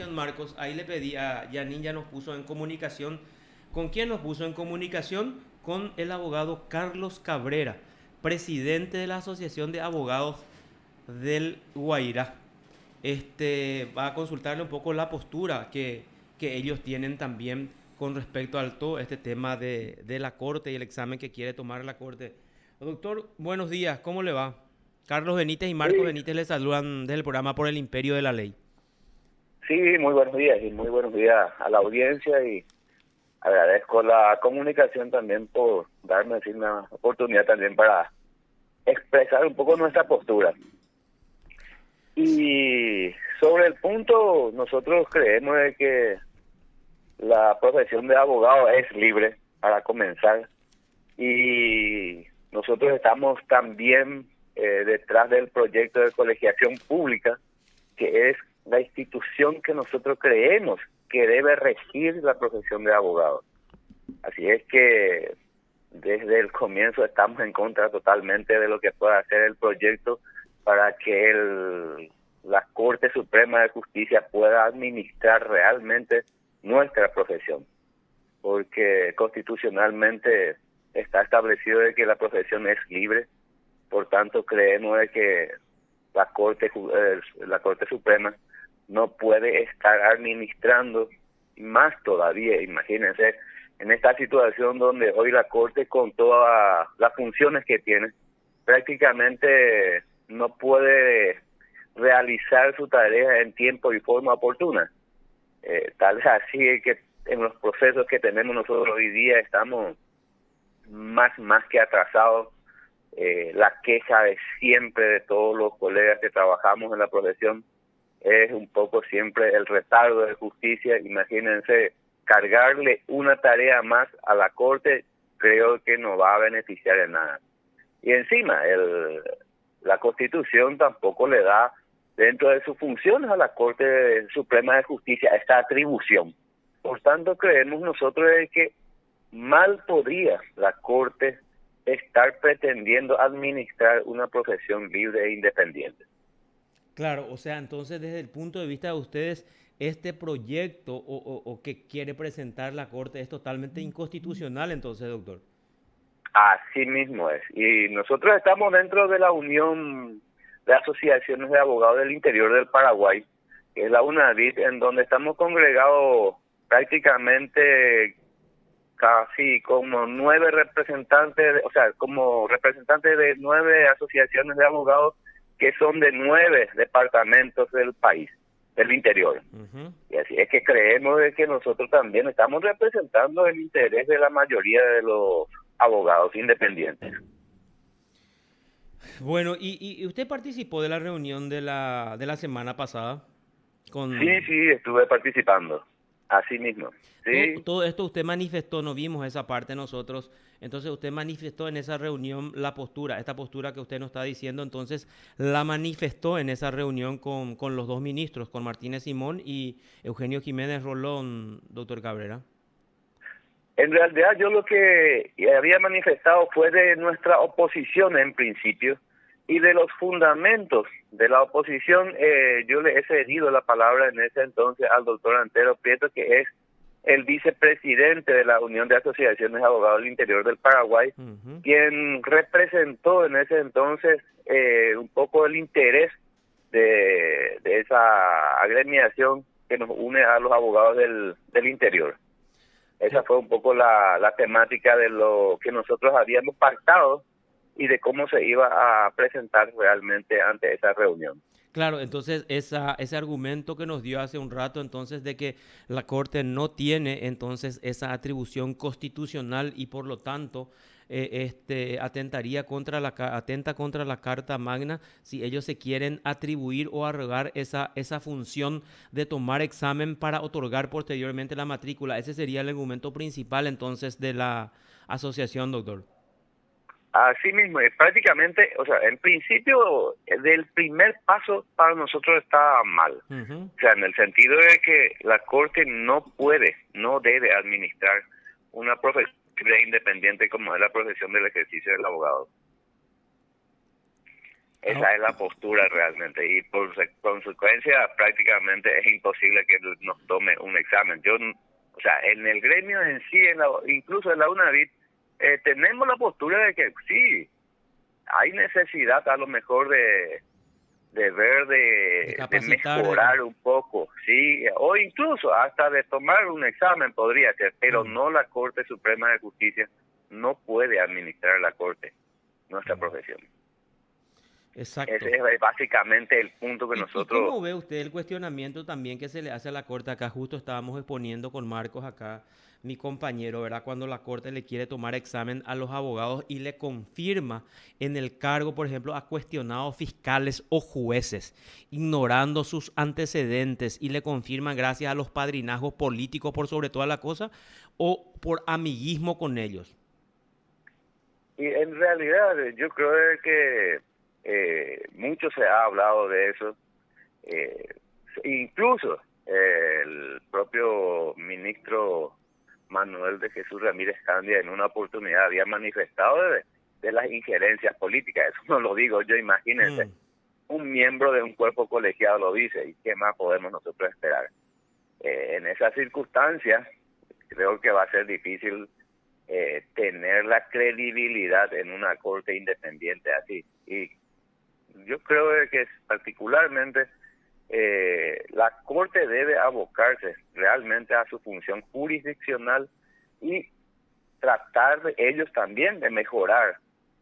Marcos, ahí le pedí a Yanin, ya nos puso en comunicación. ¿Con quién nos puso en comunicación? Con el abogado Carlos Cabrera, presidente de la Asociación de Abogados del Guairá. Va a consultarle un poco la postura que ellos tienen también con respecto al todo este tema de la Corte y el examen que quiere tomar la Corte. Doctor, buenos días, ¿cómo le va? Carlos Benítez y Marcos Sí, Benítez le saludan del programa Por el Imperio de la Ley. sí, muy buenos días y muy buenos días a la audiencia y agradezco la comunicación también por darme así una oportunidad también para expresar un poco nuestra postura. Y sobre el punto, nosotros creemos de que la profesión de abogado es libre para comenzar y nosotros estamos también detrás del proyecto de colegiación pública, que es la institución que nosotros creemos que debe regir la profesión de abogado. Así es que desde el comienzo estamos en contra totalmente de lo que pueda hacer el proyecto para que la Corte Suprema de Justicia pueda administrar realmente nuestra profesión, porque constitucionalmente está establecido de que la profesión es libre. Por tanto, creemos de que la Corte Suprema no puede estar administrando más todavía. Imagínense, en esta situación donde hoy la Corte, con todas las funciones que tiene, prácticamente no puede realizar su tarea en tiempo y forma oportuna. Tal es así que en los procesos que tenemos nosotros hoy día estamos más que atrasados. La queja de siempre de todos los colegas que trabajamos en la profesión es un poco siempre el retardo de justicia. Imagínense, cargarle una tarea más a la Corte creo que no va a beneficiar en nada. Y encima, la Constitución tampoco le da dentro de sus funciones a la Corte Suprema de Justicia esta atribución. Por tanto, creemos nosotros de que mal podría la Corte estar pretendiendo administrar una profesión libre e independiente. Claro, o sea, entonces desde el punto de vista de ustedes, este proyecto o que quiere presentar la Corte es totalmente inconstitucional, entonces, doctor. Así mismo es. Y nosotros estamos dentro de la Unión de Asociaciones de Abogados del Interior del Paraguay, que es la UNADIT, en donde estamos congregados prácticamente casi como 9 representantes, o sea, como representantes de 9 asociaciones de abogados que son de 9 departamentos del país, del interior. Ujú. Y así es que creemos de que nosotros también estamos representando el interés de la mayoría de los abogados independientes. Bueno, y usted participó de la reunión de la semana pasada Sí, con sí, estuve participando, así mismo. Sí, todo esto usted manifestó, no vimos esa parte nosotros, entonces usted manifestó en esa reunión la postura, esta postura que usted nos está diciendo, entonces la manifestó en esa reunión con los dos ministros, con Martínez Simón y Eugenio Jiménez Rolón, doctor Cabrera. en realidad yo lo que había manifestado fue de nuestra oposición en principio y de los fundamentos de la oposición. Yo le he cedido la palabra en ese entonces al doctor Antero Prieto, que es el vicepresidente de la Unión de Asociaciones de Abogados del Interior del Paraguay, Ujú. quien representó en ese entonces un poco el interés de esa agremiación que nos une a los abogados del interior. Esa Cla- fue un poco la temática de lo que nosotros habíamos pactado y de cómo se iba a presentar realmente ante esa reunión. Claro, entonces ese argumento que nos dio hace un rato, entonces de que la Corte no tiene entonces esa atribución constitucional y por lo tanto atenta contra la Carta Magna si ellos se quieren atribuir o arrogar esa función de tomar examen para otorgar posteriormente la matrícula. Ese sería el argumento principal entonces de la asociación, doctor. Así mismo, prácticamente, o sea, en principio, del primer paso para nosotros está mal. Ujú. O sea, en el sentido de que la Corte no puede, no debe administrar una profesión independiente como es la profesión del ejercicio del abogado. Esa es la postura realmente, y por consecuencia prácticamente es imposible que nos tome un examen. O sea, en el gremio en sí, incluso en la UNAVIT, tenemos la postura de que sí, hay necesidad a lo mejor de ver, De de capacitar. mejorar un poco, sí, o incluso hasta de tomar un examen podría ser, pero no la Corte Suprema de Justicia no puede administrar la Corte, nuestra profesión. Exacto. Ese es básicamente el punto que ¿Y nosotros... cómo ve usted el cuestionamiento también que se le hace a la Corte? Acá justo estábamos exponiendo con Marcos acá, mi compañero, ¿verdad? Cuando la Corte le quiere tomar examen a los abogados y le confirma en el cargo, por ejemplo, a cuestionados fiscales o jueces, ignorando sus antecedentes y le confirma gracias a los padrinazgos políticos por sobre toda la cosa o por amiguismo con ellos. Y en realidad yo creo que mucho se ha hablado de eso. Incluso el propio ministro Manuel de Jesús Ramírez Candia en una oportunidad había manifestado de las injerencias políticas. Eso no lo digo yo, imagínense. Un miembro de un cuerpo colegiado lo dice, ¿y qué más podemos nosotros esperar? En esas circunstancias creo que va a ser difícil tener la credibilidad en una corte independiente así. Y yo creo que particularmente la corte debe abocarse realmente a su función jurisdiccional y tratar de ellos también de mejorar,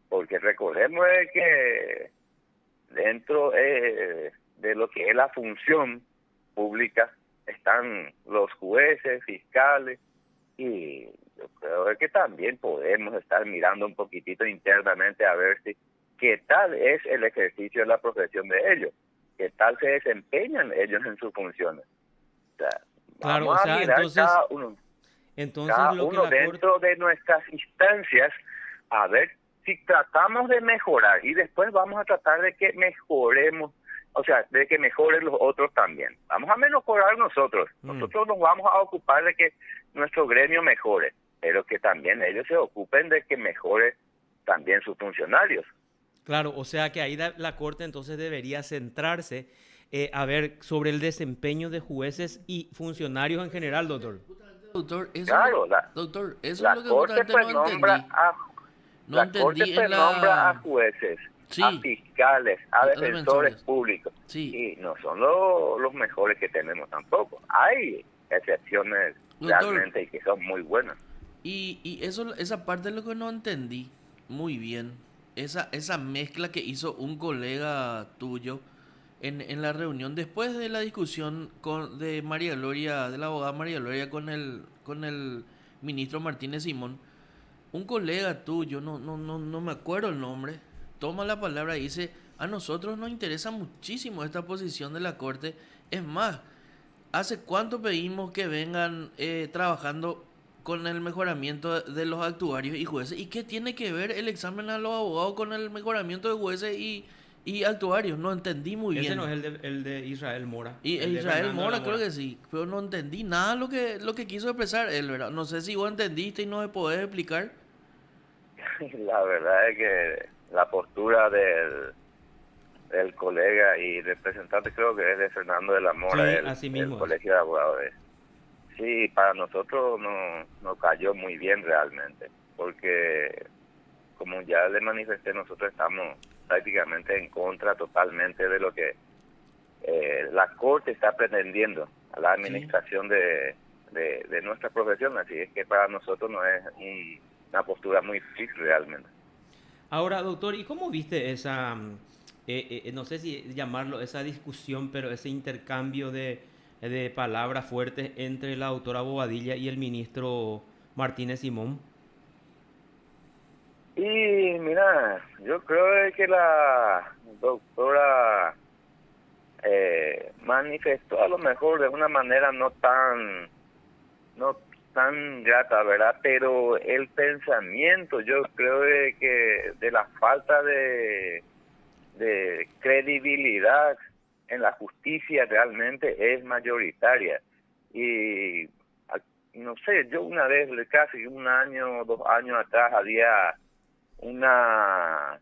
porque recordemos que dentro de lo que es la función pública están los jueces, fiscales, y yo creo que también podemos estar mirando un poquitito internamente a ver si qué tal es el ejercicio de la profesión de ellos, qué tal se desempeñan ellos en sus funciones. O sea, Claro, vamos o a sea, mirar entonces cada lo que uno la Corte... dentro de nuestras instancias, a ver si tratamos de mejorar, y después vamos a tratar de que mejoremos, o sea, de que mejoren los otros también. Vamos a mejorar nosotros. Nosotros nos vamos a ocupar de que nuestro gremio mejore, pero que también ellos se ocupen de que mejore también sus funcionarios. Claro, o sea que ahí la Corte entonces debería centrarse a ver sobre el desempeño de jueces y funcionarios en general, doctor. Doctor, Claro, doctor, eso es la lo que corte justamente pues no entendí. No la corte entendí en pues nombra a la... jueces, a Sí, fiscales, a defensores defensores. públicos, Sí, y no son los mejores que tenemos tampoco. Hay excepciones doctor, realmente y que son muy buenas. y eso, esa parte es lo que no entendí muy bien. Esa mezcla que hizo un colega tuyo en la reunión después de la discusión de María Gloria, de la abogada María Gloria con el ministro Martínez Simón. Un colega tuyo, no me acuerdo el nombre, toma la palabra y dice, a nosotros nos interesa muchísimo esta posición de la Corte. Es más, ¿hace cuánto pedimos que vengan trabajando con el mejoramiento de los actuarios y jueces? ¿Y qué tiene que ver el examen a los abogados con el mejoramiento de jueces y actuarios? No entendí muy Ese no bien. es el de Israel Mora, Y el de Israel Fernando de la Mora creo Mora. que sí, pero no entendí nada lo que quiso expresar él, ¿verdad? No sé si vos entendiste y no me podés explicar. La verdad es que la postura del colega y representante, creo que es de Fernando de la Mora, Sí, así el mismo es. colegio de abogados. Sí, para nosotros no cayó muy bien realmente, porque como ya le manifesté, nosotros estamos prácticamente en contra totalmente de lo que la Corte está pretendiendo a la Sí. administración de nuestra profesión, así es que para nosotros no es una postura muy fija realmente. Ahora, doctor, ¿y cómo viste esa, no sé si llamarlo esa discusión, pero ese intercambio de palabras fuertes entre la doctora Bobadilla y el ministro Martínez Simón? Y mira, yo creo que la doctora manifestó a lo mejor de una manera no tan grata, ¿verdad? Pero el pensamiento, yo creo que de la falta de credibilidad en la justicia realmente es mayoritaria. Y no sé, yo una vez, casi un año, 2 años atrás, había una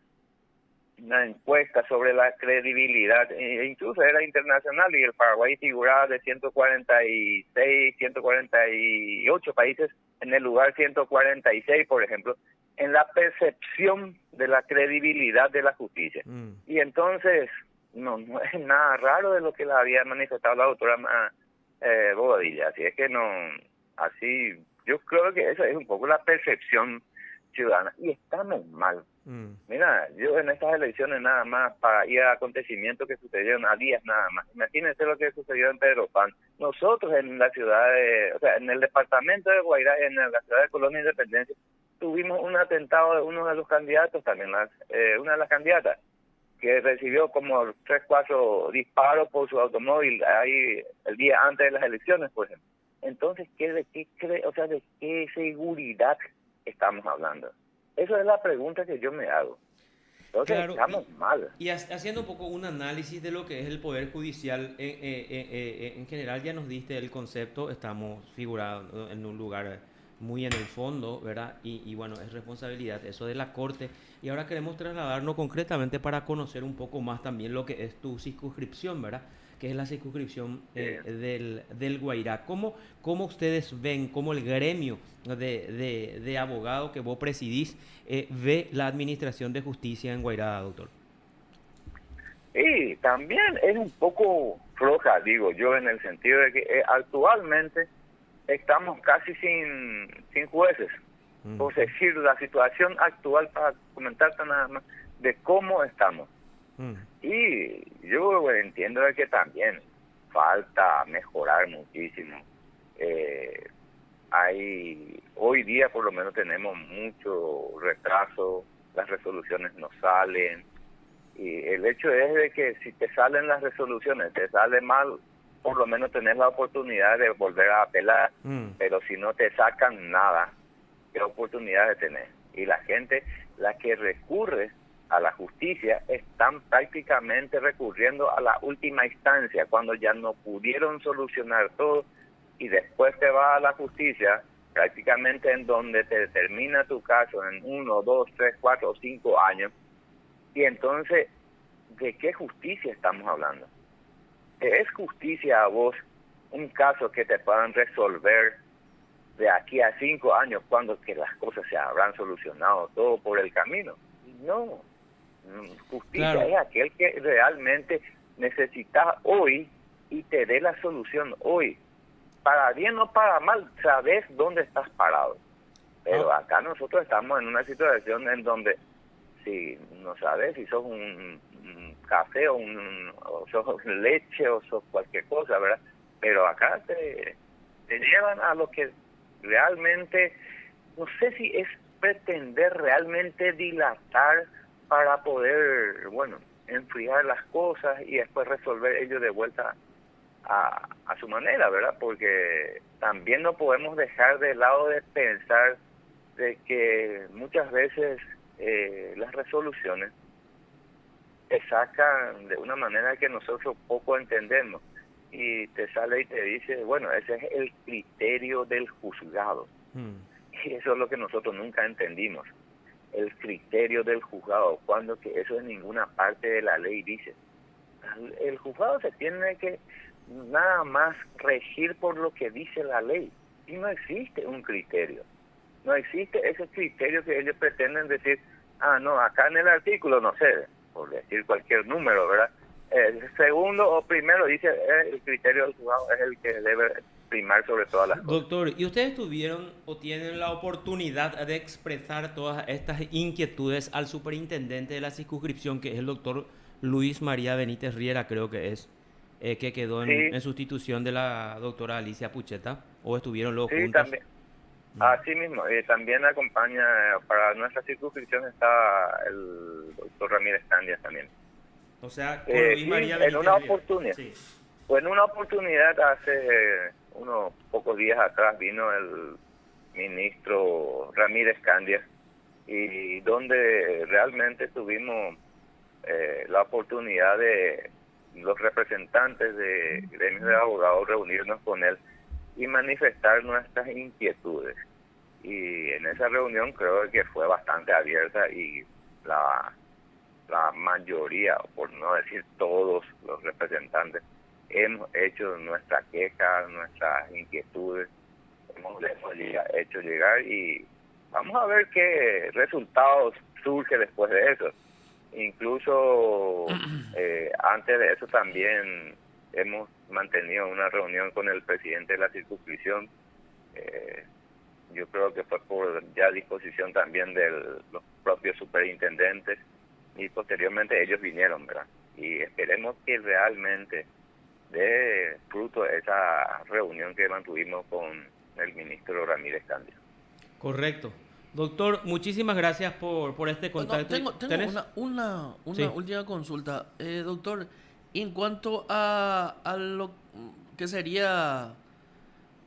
una encuesta sobre la credibilidad, e incluso era internacional, y el Paraguay figuraba de 146, 148 países en el lugar 146, por ejemplo, en la percepción de la credibilidad de la justicia. Y entonces, no es nada raro de lo que le había manifestado la doctora Bobadilla, así es que no, así, yo creo que esa es un poco la percepción ciudadana, y estamos mal. Mira, yo en estas elecciones nada más, para ir a acontecimientos que sucedieron a días nada más, imagínense lo que sucedió en Pedro Pan. Nosotros en la ciudad o sea, en el departamento de Guairá, en la ciudad de Colonia Independencia, tuvimos un atentado de uno de los candidatos, también una de las candidatas, que recibió como 3, 4 disparos por su automóvil ahí el día antes de las elecciones, por ejemplo. Entonces, ¿de qué seguridad estamos hablando? Esa es la pregunta que yo me hago. Entonces, Claro, estamos mal. y haciendo un poco un análisis de lo que es el Poder Judicial, en general ya nos diste el concepto, estamos figurados en un lugar muy en el fondo, ¿verdad? Y bueno, es responsabilidad eso de la Corte. Y ahora queremos trasladarnos concretamente para conocer un poco más también lo que es tu circunscripción, ¿verdad? Que es la circunscripción del Guairá. ¿Cómo ustedes ven, cómo el gremio de abogados que vos presidís ve la administración de justicia en Guairá, doctor? Y también es un poco floja, digo yo, en el sentido de que actualmente estamos casi sin jueces. Por decir, la situación actual, para comentarte nada más, de cómo estamos. Y yo entiendo de que también falta mejorar muchísimo. Hoy día por lo menos tenemos mucho retraso, las resoluciones no salen, y el hecho es de que si te salen las resoluciones, te sale mal, por lo menos tenés la oportunidad de volver a apelar, pero si no te sacan nada, ¿qué oportunidad de tener? Y la gente, la que recurre a la justicia, están prácticamente recurriendo a la última instancia, cuando ya no pudieron solucionar todo, y después te vas a la justicia, prácticamente en donde te termina tu caso en 1, 2, 3, 4 o 5 años. Y entonces, ¿de qué justicia estamos hablando? ¿Es justicia a vos un caso que te puedan resolver de aquí a 5 años, cuando que las cosas se habrán solucionado todo por el camino? No. Justicia Claro. es aquel que realmente necesitas hoy y te dé la solución hoy. Para bien o para mal, sabes dónde estás parado. Pero acá nosotros estamos en una situación en donde si no sabes si sos un café o sos leche o sos cualquier cosa, ¿verdad? Pero acá te llevan a lo que realmente, no sé si es pretender realmente dilatar para poder, bueno, enfriar las cosas y después resolver ello de vuelta a su manera, ¿verdad? Porque también no podemos dejar de lado de pensar de que muchas veces las resoluciones te sacan de una manera que nosotros poco entendemos, y te sale y te dice, bueno, ese es el criterio del juzgado. Y eso es lo que nosotros nunca entendimos, el criterio del juzgado, cuando que eso en ninguna parte de la ley dice. El juzgado se tiene que nada más regir por lo que dice la ley, y no existe un criterio. No existe ese criterio que ellos pretenden decir, no, acá en el artículo, no sé, por decir cualquier número, ¿verdad? El segundo o primero dice, el criterio del juzgado es el que debe primar sobre todas las cosas. Doctor, ¿y ustedes tuvieron o tienen la oportunidad de expresar todas estas inquietudes al superintendente de la circunscripción, que es el doctor Luis María Benítez Riera, creo que es, que quedó en sustitución de la doctora Alicia Pucheta, o estuvieron los juntos? También. Así mismo, también acompaña, para nuestra circunscripción está el doctor Ramírez Candia también. O sea, con Luis María Benítez en una oportunidad, en una oportunidad hace unos pocos días atrás vino el ministro Ramírez Candia, y donde realmente tuvimos la oportunidad de los representantes de gremios de abogados reunirnos con él y manifestar nuestras inquietudes. Y en esa reunión creo que fue bastante abierta, y la mayoría, por no decir todos los representantes, hemos hecho nuestra queja, nuestras inquietudes, les hemos hecho llegar y vamos a ver qué resultados surge después de eso. Incluso antes de eso también hemos mantenido una reunión con el presidente de la circunscripción. Yo creo que fue por ya disposición también de los propios superintendentes y posteriormente ellos vinieron, ¿verdad? Y esperemos que realmente dé fruto esa reunión que mantuvimos con el ministro Ramírez Cándido. Correcto. Doctor, muchísimas gracias por este contacto. Tengo una Sí. última consulta. Doctor, en cuanto a lo que sería, a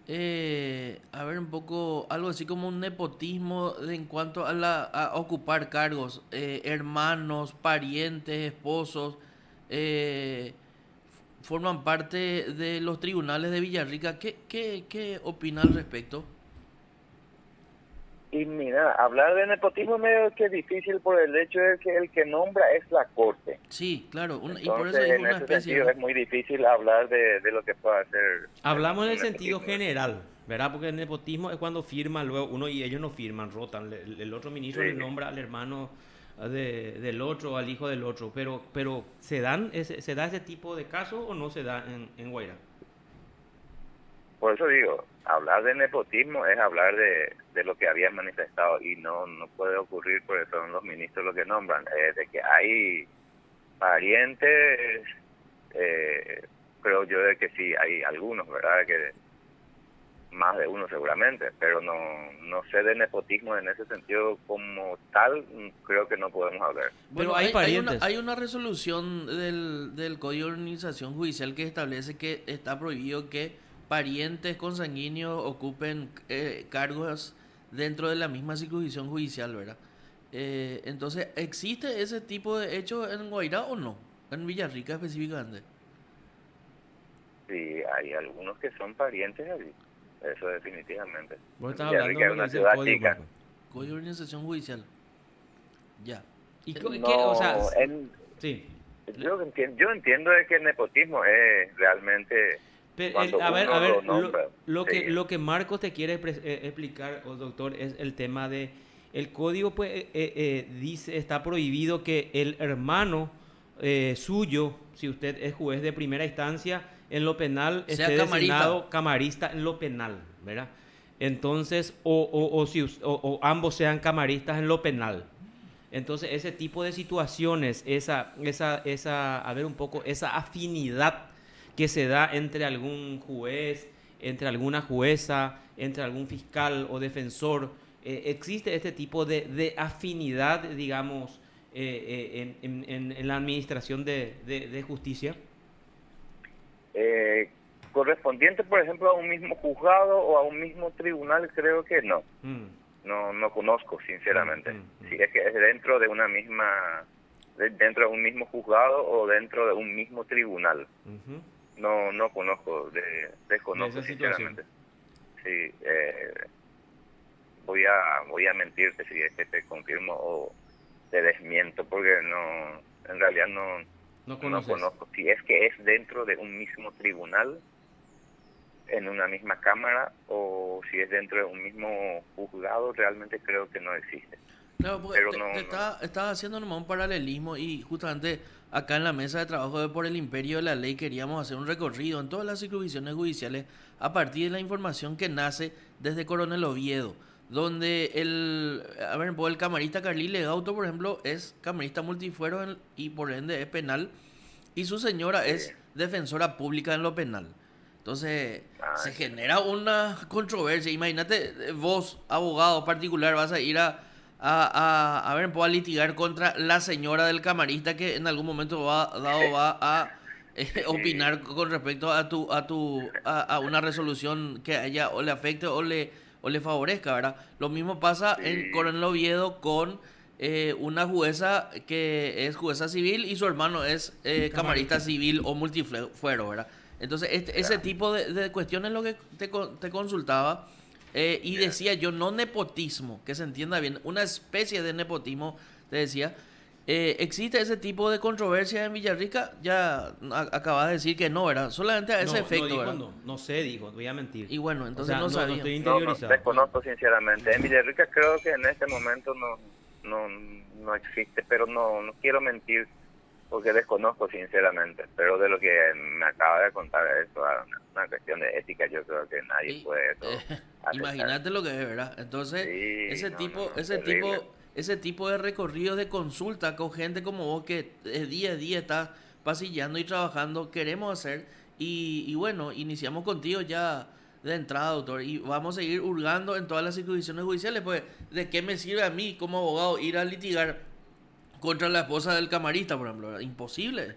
ver, un poco, algo así como un nepotismo en cuanto a ocupar cargos, hermanos, parientes, esposos, eh, forman parte de los tribunales de Villarrica. ¿Qué opina al respecto? Y mira, hablar de nepotismo medio que es difícil por el hecho de que el que nombra es la Corte. Sí, claro, Entonces, y por eso digo en una ese especie sentido de... es muy difícil hablar de lo que pueda hacer. Hablamos en el un sentido nepotismo. general, ¿verdad? Porque el nepotismo es cuando firman luego uno y ellos no firman, rotan. El otro ministro Sí. le nombra al hermano del otro, al hijo del otro. Pero ¿se da ese tipo de casos o no se da en Guairá? Por eso digo, hablar de nepotismo es hablar de lo que habías manifestado y no puede ocurrir, por eso son los ministros los que nombran, de que hay parientes, creo yo de que sí, hay algunos, ¿verdad? Que más de uno seguramente, pero no sé de nepotismo en ese sentido como tal, creo que no podemos hablar. Pero hay parientes. Hay una resolución del Código de Organización Judicial que establece que está prohibido que parientes consanguíneos ocupen cargos dentro de la misma circunscripción judicial, ¿verdad? Entonces, ¿existe ese tipo de hechos en Guairá o no? En Villarrica específicamente. Sí, hay algunos que son parientes allí, eso definitivamente. Vos estás Villarrica hablando es de lo una que ciudad dice el código, chica. Marco. Código de Organización Judicial. Ya. ¿Y No, o sea, sí. yo entiendo de que el nepotismo es realmente cuando A uno ver, lo nombra. Sí, lo que Marcos te quiere explicar, doctor, es el tema de el código, pues, dice, está prohibido que el hermano suyo, si usted es juez de primera instancia, en lo penal Sea esté camarista. designado camarista en lo penal, ¿verdad? Entonces, o ambos sean camaristas en lo penal. Entonces, ese tipo de situaciones, a ver un poco, esa afinidad que se da entre algún juez, entre alguna jueza, entre algún fiscal o defensor, existe este tipo de afinidad, digamos, en la administración de justicia. correspondiente, por ejemplo, a un mismo juzgado o a un mismo tribunal, creo que no. No conozco, sinceramente. Si es que es dentro de una misma, dentro de un mismo juzgado o dentro de un mismo tribunal. No conozco, desconozco, sinceramente. Sí, voy a mentirte si es que te confirmo o te desmiento, porque en realidad no conozco. Si es que es dentro de un mismo tribunal, en una misma cámara, o si es dentro de un mismo juzgado, realmente creo que no existe. Claro, porque Pero estaba haciendo nomás un paralelismo y justamente acá en la mesa de trabajo de Por el Imperio de la Ley queríamos hacer un recorrido en todas las circunscripciones judiciales a partir de la información que nace desde Coronel Oviedo, donde el camarista Carlí Legauto, por ejemplo, es camarista multifuero y por ende es penal, y su señora es defensora pública en lo penal. Entonces se genera una controversia. Imagínate, vos, abogado particular, vas a ir a litigar contra la señora del camarista que en algún momento va a opinar con respecto a una resolución que a ella o le afecte o le favorezca, ¿verdad? Lo mismo pasa en Coronel Oviedo con una jueza que es jueza civil y su hermano es camarista civil o multifuero, ¿verdad? Entonces, ese tipo de cuestiones es lo que te consultaba. Y decía yo, no nepotismo, que se entienda bien, una especie de nepotismo, te decía, ¿Existe ese tipo de controversia en Villarrica? Ya acabas de decir que no, ¿verdad? Solamente a ese No, efecto, dijo ¿verdad? no sé, dijo, voy a mentir. Y bueno, O entonces sea, no sabía. estoy No, interiorizado. desconozco sinceramente. En Villarrica creo que en este momento no existe, pero no quiero mentir porque desconozco sinceramente. Pero de lo que me acaba de contar eso, una cuestión de ética, yo creo que nadie Y, puede eso aceptar. imagínate lo que es, ¿verdad? Entonces, Sí, ese no, tipo, ese terrible. tipo, ese tipo de recorridos de consulta con gente como vos que día a día está pasillando y trabajando, queremos hacer. Y bueno, iniciamos contigo ya de entrada, doctor, y vamos a seguir hurgando en todas las instituciones judiciales, pues, ¿de qué me sirve a mí como abogado ir a litigar contra la esposa del camarista, por ejemplo? ¿Verdad? Imposible.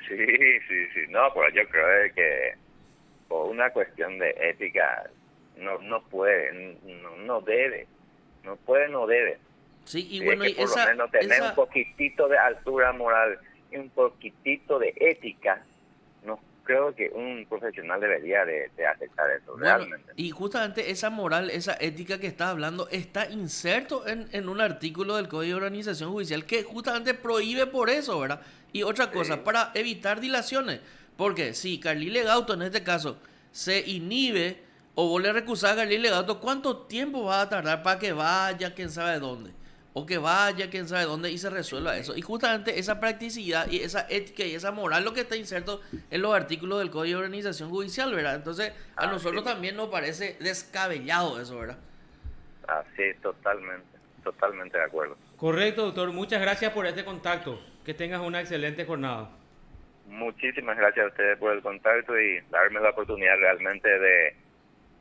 Sí. No, pero yo creo que por una cuestión de ética no puede, no debe. No puede, no debe. Sí, y Sí, bueno, es y que por lo menos tener un esa, poquitito de altura moral y un poquitito de ética, no creo que un profesional debería de aceptar eso, bueno, realmente. y justamente esa moral, esa ética que estás hablando, está inserto en un artículo del Código de Organización Judicial que justamente prohíbe por eso, ¿verdad? Y otra cosa, Sí, para evitar dilaciones. Porque si Carlile Gauto en este caso se inhibe o vos le recusás a Carlile Gauto, ¿cuánto tiempo va a tardar para que vaya quién sabe dónde? O que vaya quién sabe dónde y se resuelva eso. Y justamente esa practicidad y esa ética y esa moral lo que está inserto en los artículos del Código de Organización Judicial, ¿verdad? Entonces a nosotros así, también nos parece descabellado eso, ¿verdad? así, totalmente de acuerdo. Correcto, doctor. Muchas gracias por este contacto. Que tengas una excelente jornada. Muchísimas gracias a ustedes por el contacto y darme la oportunidad realmente de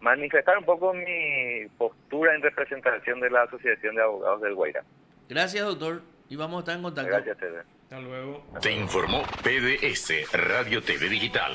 manifestar un poco mi postura en representación de la Asociación de Abogados del Guairá. Gracias, doctor. Y vamos a estar en contacto. Gracias a ustedes. Hasta luego. Te informó PDS Radio TV Digital.